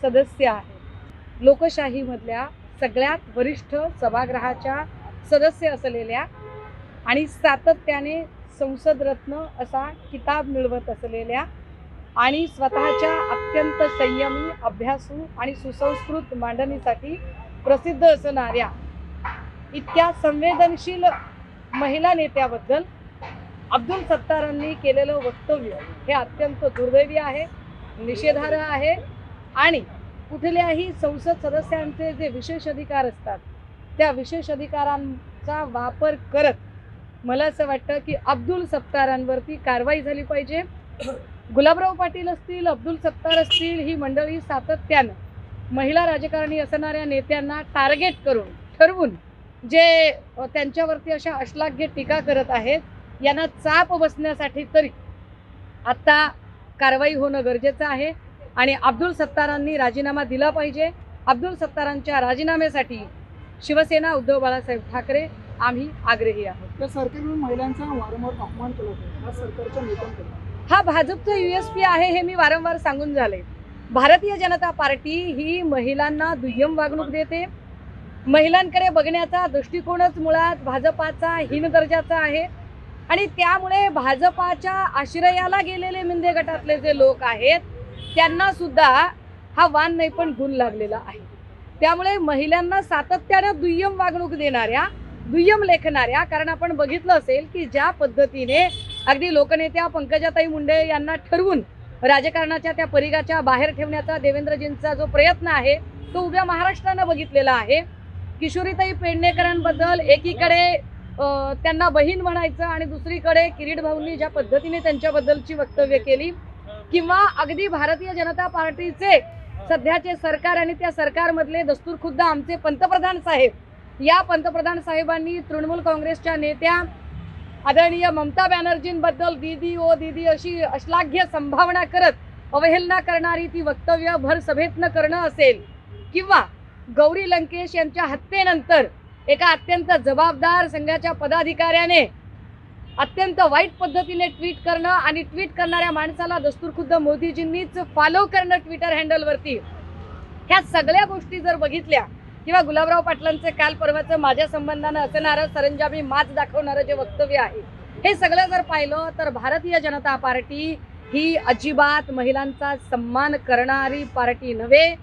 सदस्य आहेत। लोकशाहीमधल्या सगळ्यात वरिष्ठ सभागृहाच्या सदस्य असलेल्या आणि सातत्याने संसद रत्न असा किताब मिळवत असलेल्या आणि स्वतःच्या अत्यंत संयमी, अभ्यासू आणि सुसंस्कृत मांडणीसाठी प्रसिद्ध असणाऱ्या इतक्या संवेदनशील महिला नेत्याबद्दल अब्दुल सत्तारांनी केलेलं वक्तव्य हे अत्यंत दुर्दैवी आहे, निषेधार्ह आहे। आणि कुठल्याही संसद सदस्यांचे जे विशेष अधिकार असतात त्या विशेष अधिकारांचा वापर करत मला असं वाटतं की अब्दुल सत्तारांवरती कारवाई झाली पाहिजे। गुलाबराव पाटील असतील, अब्दुल सत्तार असतील, ही मंडळी सातत्यानं महिला राजकारणी असणाऱ्या नेत्यांना टार्गेट करून ठरवून जे त्यांच्यावरती अशा अश्लाघ्य टीका करत आहेत, यांना चाप बसण्यासाठी तरी आता कारवाई होणं गरजेचं आहे आणि अब्दुल सत्तारांनी राजीनामा दिला पाहिजे। अब्दुल सत्तारांच्या राजीनाम्यासाठी शिवसेना, उद्धव बाळासाहेब ठाकरे आम्ही आग्रही आहोत। त्या सरकारने महिलांचा वारंवार अपमान केला आहे, हा सरकारच्या नेत्यांकडे हा भाजपचा USP आहे हे मी वारंवार सांगून झाले। भारतीय जनता पार्टी ही महिलांना दुय्यम वागणूक देते। महिलांकडे बघण्याचा दृष्टिकोनच मुळात भाजपाचा हीन दर्जाचा आहे आणि त्यामुळे भाजपाच्या आश्रयाला गेलेले मिंदे गटातले जे लोक आहेत त्यांना सुद्धा हा वान नाही पण गुण लागलेला आहे। त्यामुळे महिलांना सातत्याने दुय्यम वागणूक देणाऱ्या, दुय्यम लेखणाऱ्या, कारण आपण बघितलं असेल की ज्या पद्धतीने अगदी लोकनेत्या पंकजाताई मुंडे यांना ठरवून राजकारणाच्या त्या परिघाच्या बाहेर ठेवण्याचा देवेंद्रजींचा जो प्रयत्न आहे तो उभ्या महाराष्ट्रानं बघितलेला आहे। किशोरीताई पेडणेकरांबद्दल एकीकडे त्यांना बहीण म्हणायचं आणि दुसरीकडे किरीट भाऊंनी ज्या पद्धतीने त्यांच्याबद्दलची वक्तव्य केली, किंवा अगदी भारतीय जनता पार्टीचे सध्याचे सरकार आणि त्या सरकारमधले दस्तूरखुद्द आमचे पंतप्रधान साहेब, या पंतप्रधान साहेबांनी तृणमूल काँग्रेसच्या नेत्या आदरणीय ममता बॅनर्जींबद्दल दीदी ओ दीदी अशी अश्लाघ्य संभावना करत अवहेलना करणारी ती वक्तव्य भर सभेतनं करणं असेल, किंवा गौरी लंकेश यांच्या हत्येनंतर एका अत्यंत जबाबदार संघाच्या पदाधिकाऱ्याने अत्यंत वाईट पद्धतीने ट्विट करणं आणि ट्विट करणाऱ्या माणसाला दस्तूरखुद्द मोदीजींनीच फॉलो करणं ट्विटर हँडलवरती, ह्या सगळ्या गोष्टी जर बघितल्या, किंवा गुलाबराव पाटलांचे काल परवाचं माझ्या संबंधानं असणारं सरंजामी माच दाखवणारं जे वक्तव्य आहे, हे सगळं जर पाहिलं तर भारतीय जनता पार्टी ही अजिबात महिलांचा सन्मान करणारी पार्टी नव्हे।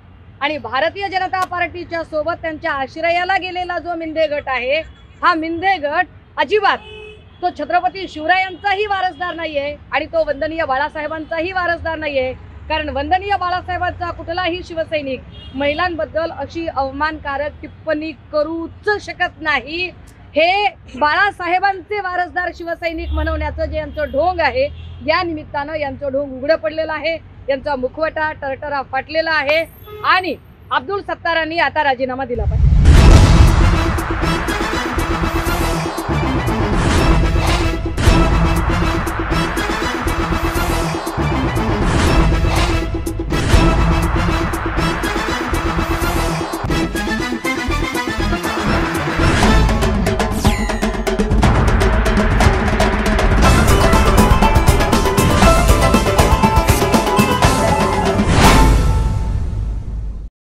आणि भारतीय जनता पार्टीच्या सोबत त्यांच्या आश्रयाला गेलेला जो मिंदे गट आहे, हा मिंदे गट अजिबात तो छत्रपती शिवरायांचाही वारसदार नाहीये आणि तो वंदनीय बाळासाहेबांचाही वारसदार नाहीये, कारण वंदनीय बाळासाहेबांचा कुठलाही शिवसैनिक महिलांबद्दल अशी अवमानकारक टिप्पणी करूच शकत नाही। हे बाळासाहेबांचे वारसदार शिवसैनिक म्हणवण्याचं जे यांचं ढोंग आहे, या निमित्तानं यांचं ढोंग उघडं पडलेलं आहे, यांचा मुखवटा टरटरा फाटलेला आहे आणि अब्दुल सत्तारांनी आता राजीनामा दिला पाहिजे।